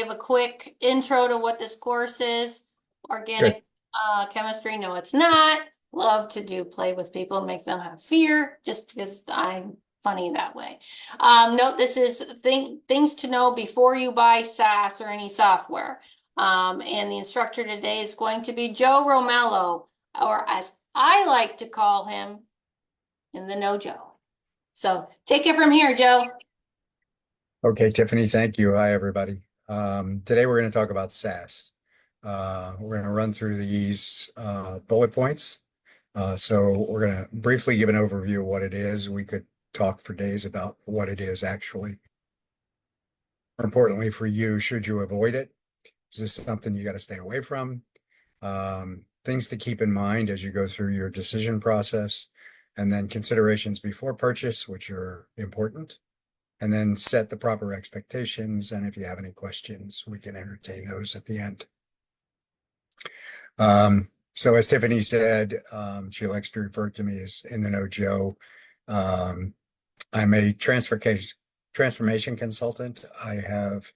give a quick intro to what this course is. Organic chemistry, no, it's not. Love to play with people, make them have fear, just because I'm funny that way. Note this is things to know before you buy SaaS or any software. And the instructor today is going to be Joe Romello, or as I like to call him, in the know Joe. So take it from here, Joe. Okay, Tiffany, thank you. Hi, everybody. Today we're going to talk about SaaS. We're going to run through these bullet points. So we're going to briefly give an overview of what it is. We could talk for days about what it is actually. More importantly for you, should you avoid it? Is this something you got to stay away from? Things to keep in mind as you go through your decision process, and then considerations before purchase, which are important. And then set the proper expectations. And if you have any questions, we can entertain those at the end. So as Tiffany said, she likes to refer to me as in the know Joe. I'm a transformation consultant. I have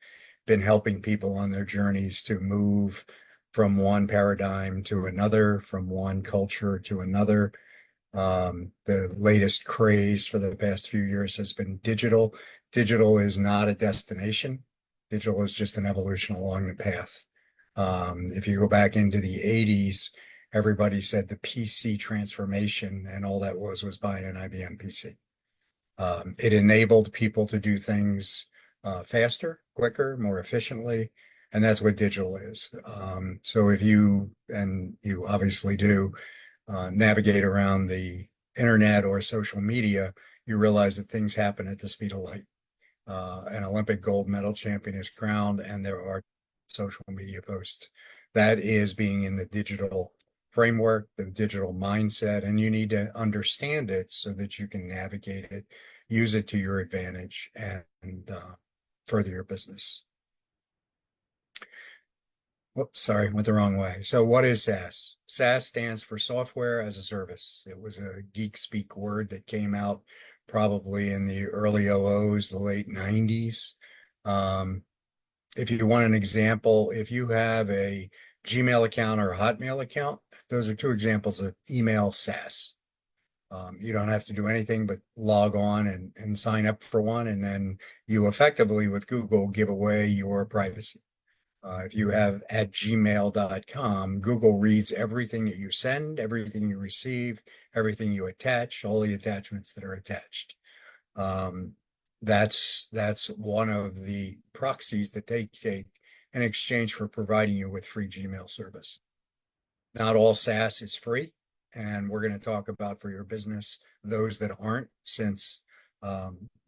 been helping people on their journeys to move from one paradigm to another, from one culture to another. The latest craze for the past few years has been digital. Digital is not a destination. Digital is just an evolution along the path. If you go back into the 80s, everybody said the PC transformation, and all that was buying an IBM PC. It enabled people to do things faster, quicker, more efficiently, and that's what digital is. So if you, and you obviously do, navigate around the internet or social media, you realize that things happen at the speed of light. An Olympic gold medal champion is crowned, and there are social media posts. That is being in the digital framework, the digital mindset, and you need to understand it so that you can navigate it, use it to your advantage, and further your business. Whoops, sorry, went the wrong way. So what is SaaS? SaaS stands for software as a service. It was a geek speak word that came out probably in the early 00s, the late 90s. If you want an example, if you have a Gmail account or a Hotmail account, those are two examples of email SaaS. You don't have to do anything but log on and sign up for one, and then you effectively, with Google, give away your privacy. If you have at gmail.com, Google reads everything that you send, everything you receive, everything you attach, all the attachments that are attached. That's one of the proxies that they take in exchange for providing you with free Gmail service. Not all SaaS is free, and we're going to talk about, for your business, those that aren't, since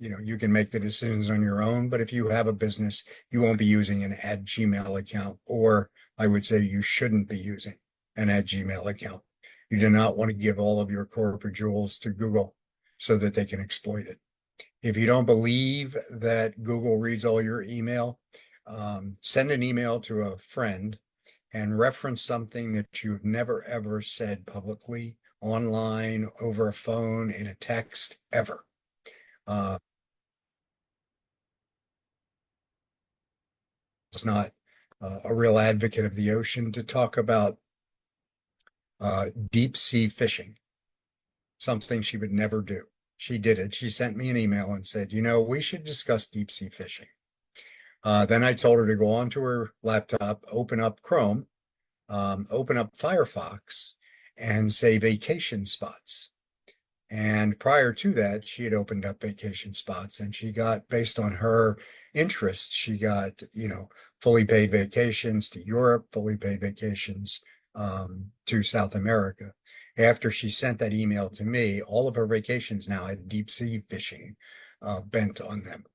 you can make the decisions on your own. But if you have a business, you won't be using an @Gmail account, or I would say you shouldn't be using an @Gmail account. You do not want to give all of your corporate jewels to Google so that they can exploit it. If you don't believe that Google reads all your email, send an email to a friend and reference something that you've never, ever said publicly, online, over a phone, in a text, ever. It's not a real advocate of the ocean to talk about deep sea fishing, something she would never do. She did it. She sent me an email and said, we should discuss deep sea fishing. Then I told her to go onto her laptop, open up Chrome, open up Firefox, and say vacation spots. And prior to that, she had opened up vacation spots, and she got, based on her interests, she got, fully paid vacations to Europe, fully paid vacations to South America. After she sent that email to me, all of her vacations now had deep sea fishing bent on them.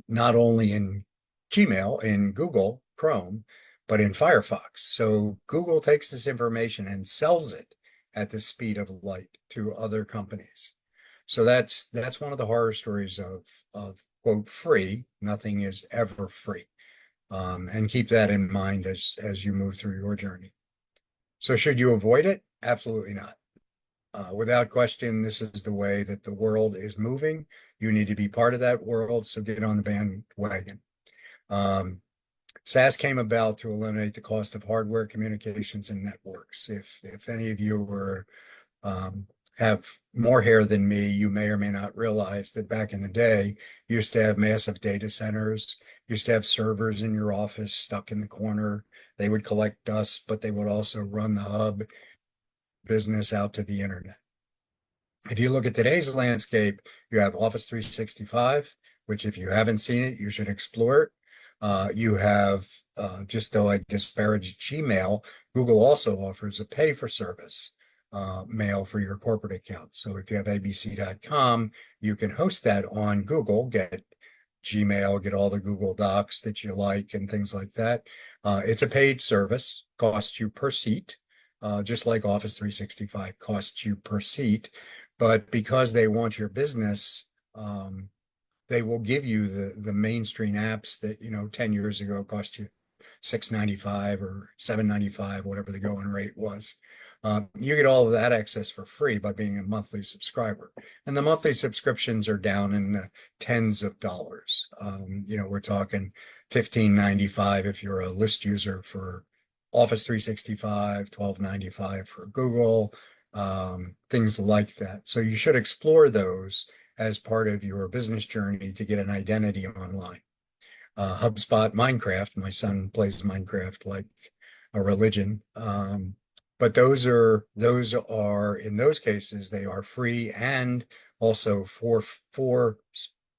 Not only in Gmail, in Google Chrome, but in Firefox. So Google takes this information and sells it at the speed of light to other companies. So that's one of the horror stories of quote free. Nothing is ever free. And keep that in mind as you move through your journey. So should you avoid it? Absolutely not. Without question, this is the way that the world is moving. You need to be part of that world, so get on the bandwagon. SaaS came about to eliminate the cost of hardware, communications, and networks. If any of you were have more hair than me, you may or may not realize that back in the day, you used to have massive data centers, used to have servers in your office stuck in the corner. They would collect dust, but they would also run the hub business out to the internet. If you look at today's landscape, you have Office 365, which if you haven't seen it, you should explore it. You have, just though I disparage Gmail, Google also offers a pay for service mail for your corporate account. So if you have abc.com, you can host that on Google, get Gmail, get all the Google Docs that you like and things like that. It's a paid service, costs you per seat, just like Office 365 costs you per seat. But because they want your business, they will give you the mainstream apps that, 10 years ago cost you $6.95 or $7.95, whatever the going rate was. You get all of that access for free by being a monthly subscriber. And the monthly subscriptions are down in the tens of dollars. We're talking $15.95 if you're a list user for Office 365, $12.95 for Google, things like that. So you should explore those as part of your business journey to get an identity online. HubSpot, Minecraft. My son plays Minecraft like a religion. But those are in those cases, they are free and also for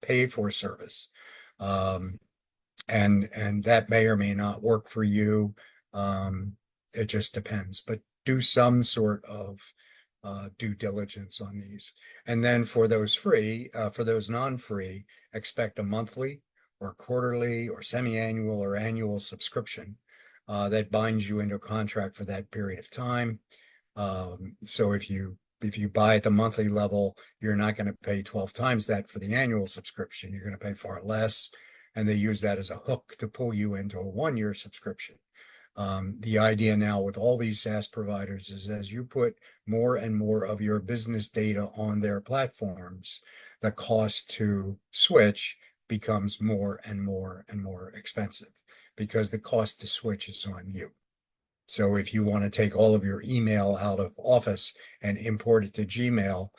pay for service. And that may or may not work for you. It just depends, but do some sort of due diligence on these. And then for those non-free, expect a monthly or quarterly or semi-annual or annual subscription that binds you into a contract for that period of time. So if you buy at the monthly level, you're not going to pay 12 times that for the annual subscription. You're going to pay far less. And they use that as a hook to pull you into a 1-year subscription. The idea now with all these SaaS providers is as you put more and more of your business data on their platforms, the cost to switch becomes more and more and more expensive because the cost to switch is on you. So if you want to take all of your email out of Office and import it to Gmail,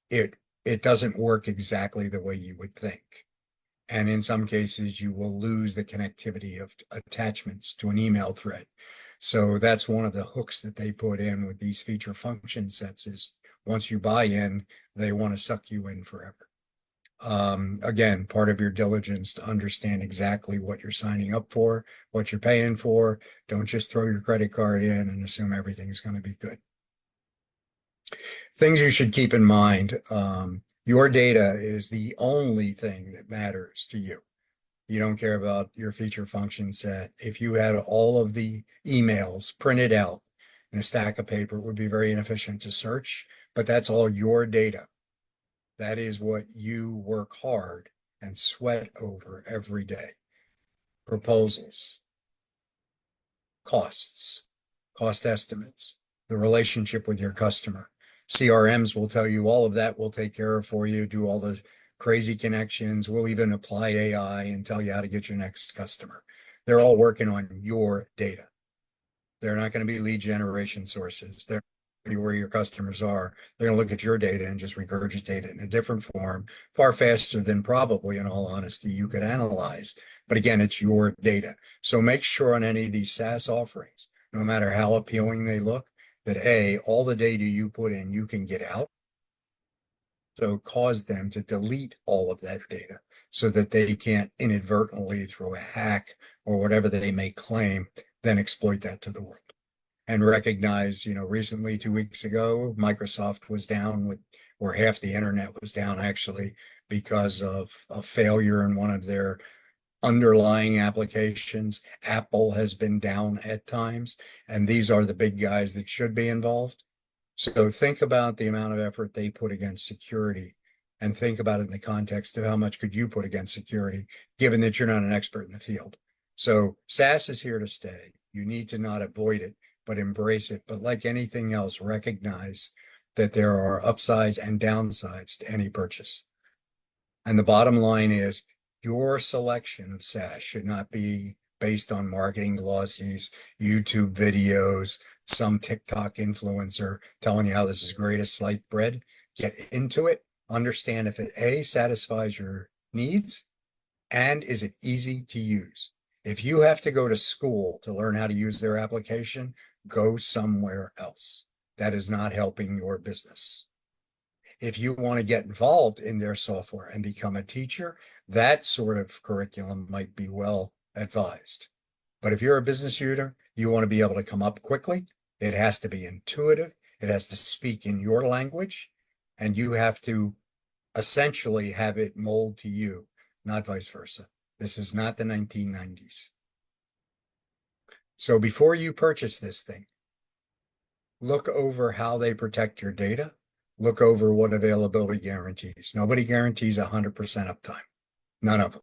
it doesn't work exactly the way you would think. And in some cases, you will lose the connectivity of attachments to an email thread. So that's one of the hooks that they put in with these feature function sets is once you buy in, they want to suck you in forever. Again, part of your diligence to understand exactly what you're signing up for, what you're paying for. Don't just throw your credit card in and assume everything's going to be good. Things you should keep in mind. Your data is the only thing that matters to you. You don't care about your feature function set. If you had all of the emails printed out in a stack of paper, it would be very inefficient to search, but that's all your data. That is what you work hard and sweat over every day. Proposals, costs, cost estimates, the relationship with your customer. CRMs will tell you all of that we'll take care of for you, do all the crazy connections. We'll even apply AI and tell you how to get your next customer. They're all working on your data. They're not going to be lead generation sources. They're where your customers are. They're going to look at your data and just regurgitate it in a different form, far faster than probably, in all honesty, you could analyze. But again, it's your data. So make sure on any of these SaaS offerings, no matter how appealing they look, that all the data you put in, you can get out. So cause them to delete all of that data so that they can't inadvertently, through a hack or whatever they may claim, then exploit that to the world. And recognize, recently, 2 weeks ago, Microsoft was down or half the internet was down actually because of a failure in one of their underlying applications. Apple has been down at times, and these are the big guys that should be involved. So think about the amount of effort they put against security and think about it in the context of how much could you put against security, given that you're not an expert in the field. So SaaS is here to stay. You need to not avoid it, but embrace it. But like anything else, recognize that there are upsides and downsides to any purchase. And the bottom line is Your selection of SaaS should not be based on marketing glossies, YouTube videos, some TikTok influencer telling you how this is great as sliced bread. Get into it, understand if it A, satisfies your needs, and is it easy to use. If you have to go to school to learn how to use their application, go somewhere else. That is not helping your business. If you want to get involved in their software and become a teacher, that sort of curriculum might be well advised. But if you're a business user, you want to be able to come up quickly. It has to be intuitive. It has to speak in your language, and you have to essentially have it mold to you, not vice versa. This is not the 1990s. So before you purchase this thing, look over how they protect your data. Look over what availability guarantees. Nobody guarantees 100% uptime. None of them.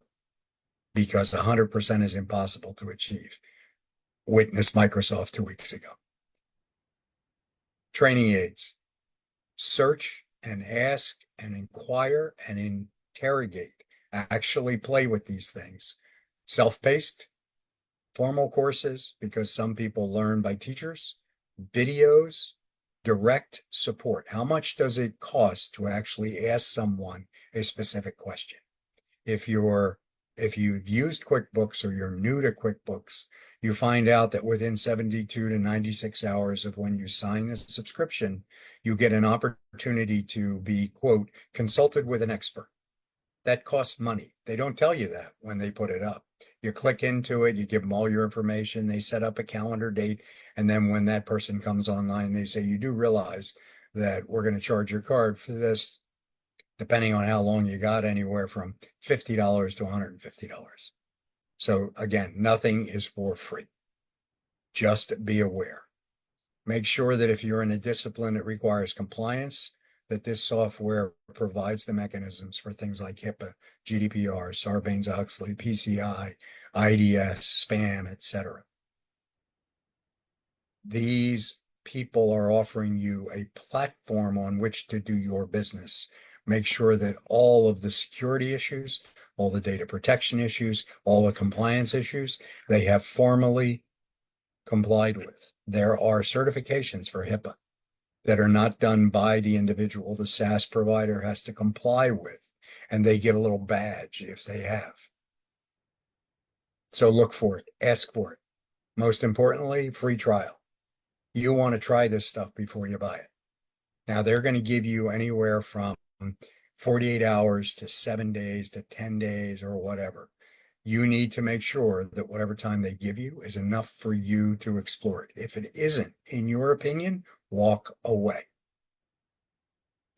Because 100% is impossible to achieve. Witness Microsoft 2 weeks ago. Training aids. Search and ask and inquire and interrogate. Actually play with these things. Self-paced, formal courses, because some people learn by teachers, videos, direct support. How much does it cost to actually ask someone a specific question? If you've used QuickBooks or you're new to QuickBooks, you find out that within 72 to 96 hours of when you sign this subscription, you get an opportunity to be, quote, consulted with an expert. That costs money. They don't tell you that when they put it up. You click into it, you give them all your information, they set up a calendar date, and then when that person comes online, they say, you do realize that we're going to charge your card for this, depending on how long you got, anywhere from $50 to $150. So again, nothing is for free. Just be aware. Make sure that if you're in a discipline that requires compliance, that this software provides the mechanisms for things like HIPAA, GDPR, Sarbanes-Oxley, PCI, IDS, spam, etc. These people are offering you a platform on which to do your business. Make sure that all of the security issues, all the data protection issues, all the compliance issues, they have formally complied with. There are certifications for HIPAA that are not done by the individual the SaaS provider has to comply with, and they get a little badge if they have. So look for it, ask for it. Most importantly, free trial. You want to try this stuff before you buy it. Now, they're going to give you anywhere from 48 hours to 7 days to 10 days or whatever. You need to make sure that whatever time they give you is enough for you to explore it. If it isn't, in your opinion, walk away.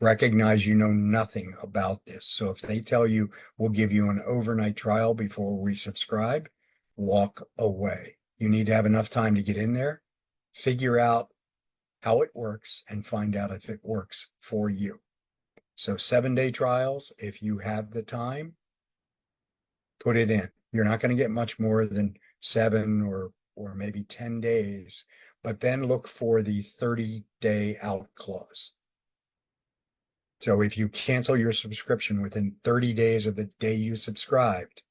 Recognize you know nothing about this. So if they tell you we'll give you an overnight trial before we subscribe, walk away. You need to have enough time to get in there, figure out how it works, and find out if it works for you. So 7-day trials, if you have the time, put it in. You're not going to get much more than 7 or maybe 10 days, but then look for the 30-day out clause. So if you cancel your subscription within 30 days of the day you subscribed,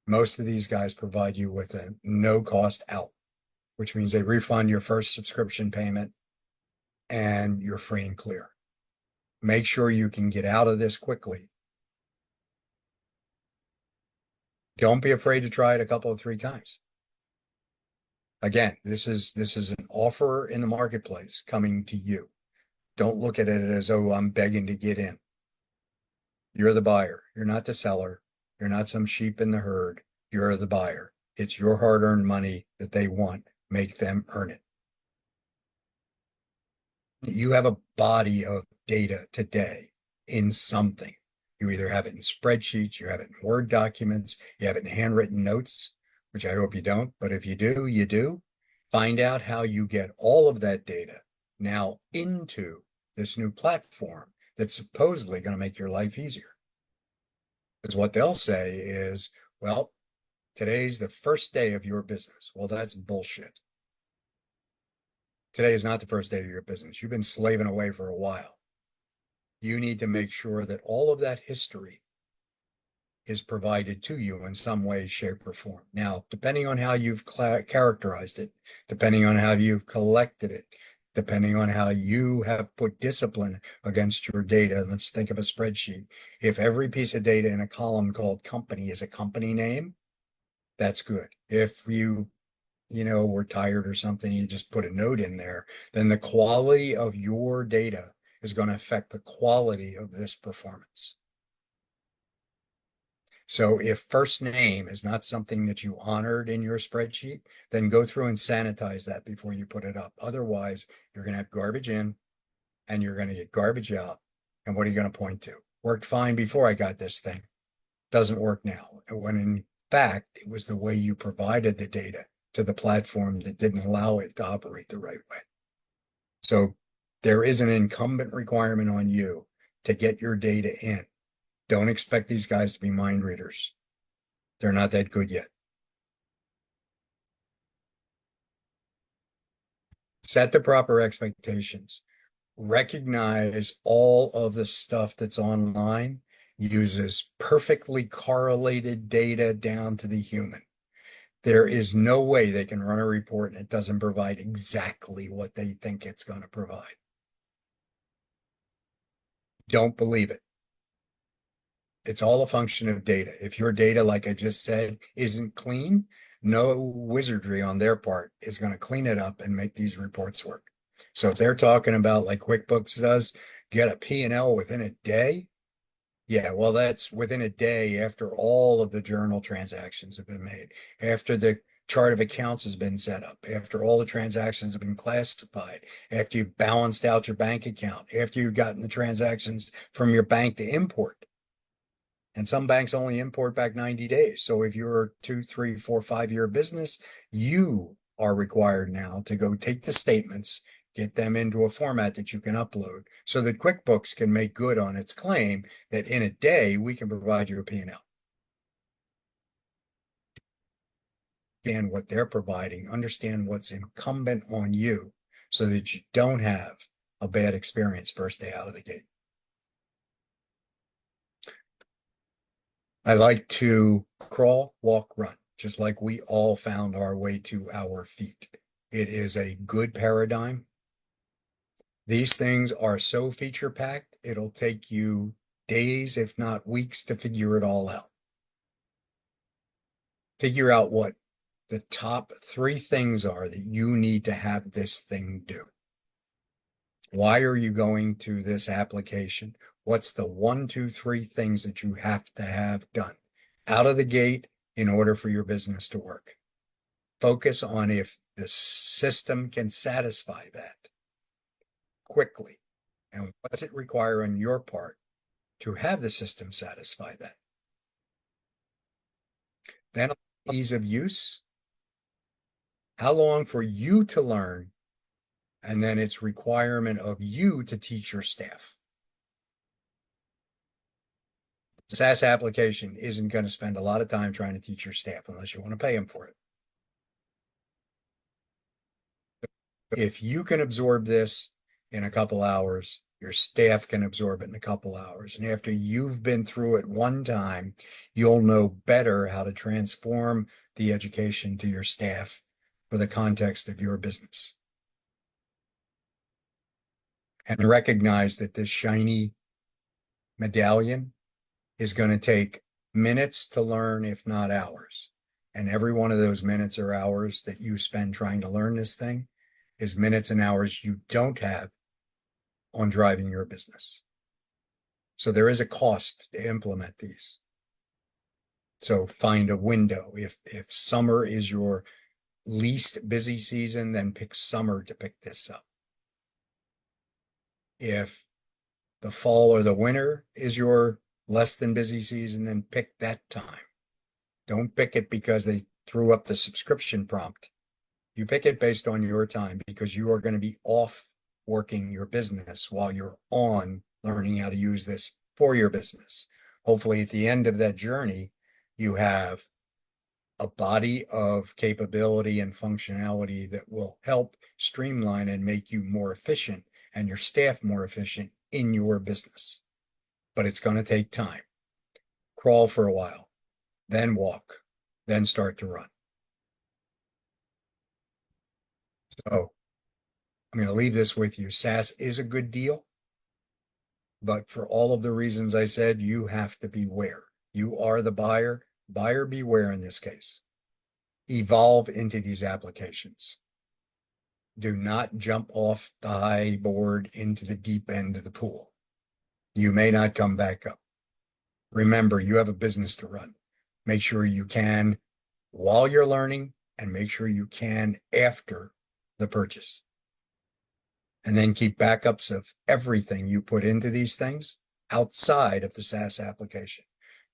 most of these guys provide you with a no cost out, which means they refund your first subscription payment and you're free and clear. Make sure you can get out of this quickly. Don't be afraid to try it a couple of 3 times. Again, this is an offer in the marketplace coming to you. Don't look at it as, oh, I'm begging to get in. You're the buyer. You're not the seller. You're not some sheep in the herd. You're the buyer. It's your hard-earned money that they want. Make them earn it. You have a body of data today in something. You either have it in spreadsheets, you have it in Word documents, you have it in handwritten notes, which I hope you don't, but if you do, you do. Find out how you get all of that data now into this new platform that's supposedly going to make your life easier. Because what they'll say is, well, today's the first day of your business. Well, that's bullshit. Today is not the first day of your business. You've been slaving away for a while. You need to make sure that all of that history is provided to you in some way, shape, or form. Now, depending on how you've characterized it, depending on how you've collected it, depending on how you have put discipline against your data, let's think of a spreadsheet. If every piece of data in a column called company is a company name, that's good. If were tired or something, you just put a note in there, then the quality of your data is going to affect the quality of this performance. So if first name is not something that you honored in your spreadsheet, then go through and sanitize that before you put it up. Otherwise, you're going to have garbage in and you're going to get garbage out. And what are you going to point to? Worked fine before I got this thing. Doesn't work now. When in fact, it was the way you provided the data to the platform that didn't allow it to operate the right way. So there is an incumbent requirement on you to get your data in. Don't expect these guys to be mind readers. They're not that good yet. Set the proper expectations. Recognize all of the stuff that's online uses perfectly correlated data down to the human. There is no way they can run a report and it doesn't provide exactly what they think it's going to provide. Don't believe it. It's all a function of data. If your data, like I just said, isn't clean, no wizardry on their part is going to clean it up and make these reports work. So if they're talking about, like QuickBooks does, get a P&L within a day, yeah, well, that's within a day after all of the journal transactions have been made, after the chart of accounts has been set up, after all the transactions have been classified, after you've balanced out your bank account, after you've gotten the transactions from your bank to import. And some banks only import back 90 days. So if you're a 2, 3, 4, 5-year business, you are required now to go take the statements, get them into a format that you can upload so that QuickBooks can make good on its claim that in a day we can provide you a P&L. And what they're providing, understand what's incumbent on you so that you don't have a bad experience first day out of the gate. I like to crawl, walk, run, just like we all found our way to our feet. It is a good paradigm. These things are so feature packed, it'll take you days, if not weeks, to figure it all out. Figure out what the top 3 things are that you need to have this thing do. Why are you going to this application? What's the 1, 2, 3 things that you have to have done out of the gate in order for your business to work? Focus on if the system can satisfy that quickly. And what does it require on your part to have the system satisfy that? Then ease of use. How long for you to learn? And then it's requirement of you to teach your staff. SaaS application isn't going to spend a lot of time trying to teach your staff unless you want to pay them for it. If you can absorb this in a couple hours, your staff can absorb it in a couple hours. And after you've been through it one time, you'll know better how to transform the education to your staff for the context of your business. And recognize that this shiny medallion is going to take minutes to learn, if not hours. And every one of those minutes or hours that you spend trying to learn this thing is minutes and hours you don't have on driving your business. So there is a cost to implement these. So find a window. If summer is your least busy season, then pick summer to pick this up. If the fall or the winter is your less than busy season, then pick that time. Don't pick it because they threw up the subscription prompt. You pick it based on your time because you are going to be off working your business while you're on learning how to use this for your business. Hopefully at the end of that journey, you have a body of capability and functionality that will help streamline and make you more efficient and your staff more efficient in your business. But it's going to take time. crawl for a while, then walk, then start to run. So I'm going to leave this with you. SaaS is a good deal, but for all of the reasons I said, you have to beware. You are the buyer. Buyer beware in this case. Evolve into these applications. Do not jump off the high board into the deep end of the pool. You may not come back up. Remember, you have a business to run. Make sure you can while you're learning, and make sure you can after the purchase. And then keep backups of everything you put into these things outside of the SaaS application.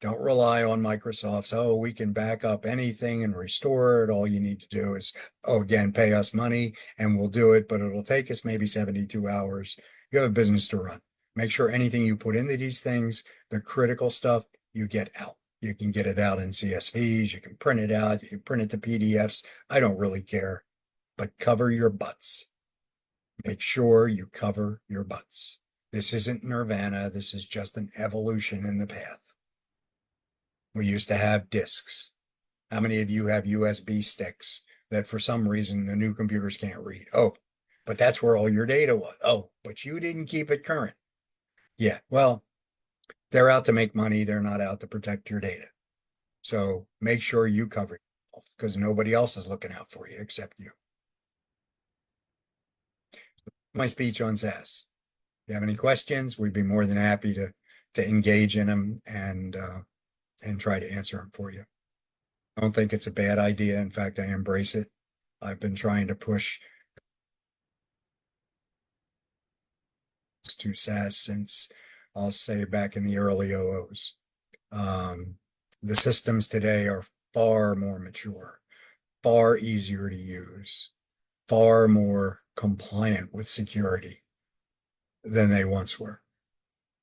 Don't rely on Microsoft's, oh, we can back up anything and restore it. All you need to do is, oh, again, pay us money and we'll do it, but it'll take us maybe 72 hours. You have a business to run. Make sure anything you put into these things, the critical stuff, you get out. You can get it out in CSVs, you can print it out, you can print it to PDFs. I don't really care, but cover your butts. Make sure you cover your butts. This isn't nirvana. This is just an evolution in the path. We used to have disks. How many of you have USB sticks that for some reason the new computers can't read? Oh, but that's where all your data was. Oh, but you didn't keep it current. Yeah, well, they're out to make money. They're not out to protect your data. So make sure you cover it because nobody else is looking out for you except you. My speech on SaaS. If you have any questions, we'd be more than happy to engage in them and try to answer them for you. I don't think it's a bad idea. In fact, I embrace it. I've been trying to push to SaaS since, I'll say, back in the early 00s. The systems today are far more mature, far easier to use, far more compliant with security than they once were.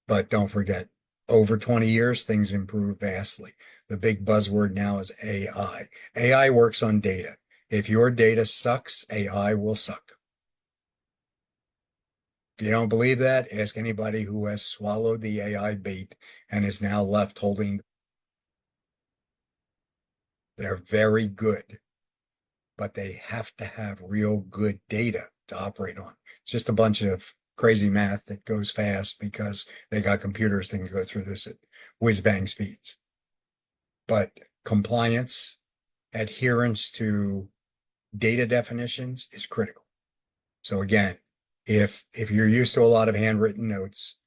But don't forget, over 20 years, things improve vastly. The big buzzword now is AI. AI works on data. If your data sucks, AI will suck. If you don't believe that, ask anybody who has swallowed the AI bait and is now left holding. They're very good, but they have to have real good data to operate on. It's just a bunch of crazy math that goes fast because they got computers that can go through this at whiz-bang speeds. But compliance, adherence to data definitions is critical. So again, if you're used to a lot of handwritten notes,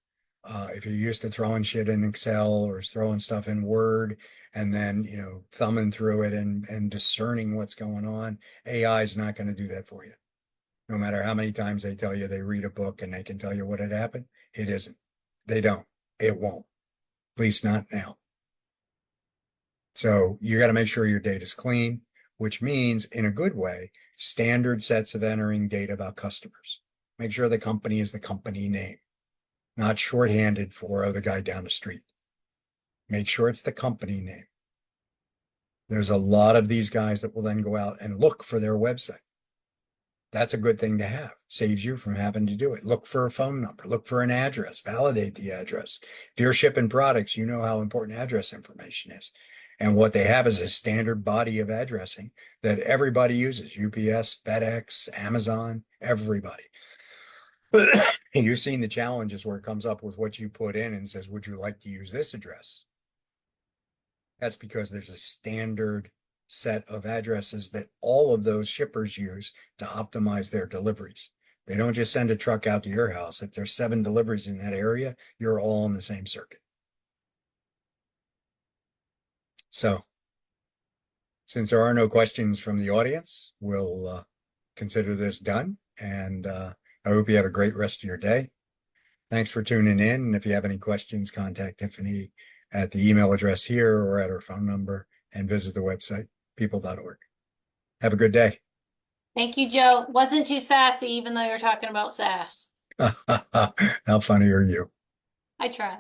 if you're used to throwing shit in Excel or throwing stuff in Word and then, thumbing through it and discerning what's going on, AI is not going to do that for you. No matter how many times they tell you they read a book and they can tell you what had happened, it isn't. They don't. It won't. At least not now. So you got to make sure your data is clean, which means, in a good way, standard sets of entering data about customers. Make sure the company is the company name, not shorthanded for the guy down the street. Make sure it's the company name. There's a lot of these guys that will then go out and look for their website. That's a good thing to have. Saves you from having to do it. Look for a phone number, look for an address, validate the address. If you're shipping products, you know how important address information is. And what they have is a standard body of addressing that everybody uses. UPS, FedEx, Amazon, everybody. You've seen the challenges where it comes up with what you put in and says, would you like to use this address? That's because there's a standard set of addresses that all of those shippers use to optimize their deliveries. They don't just send a truck out to your house. If there's 7 deliveries in that area, you're all on the same circuit. So since there are no questions from the audience, we'll consider this done. And I hope you have a great rest of your day. Thanks for tuning in. And if you have any questions, contact Tiffany at the email address here or at her phone number, and visit the website, people.org. Have a good day. Thank you, Joe. Wasn't too sassy, even though you're talking about SaaS. How funny are you? I try.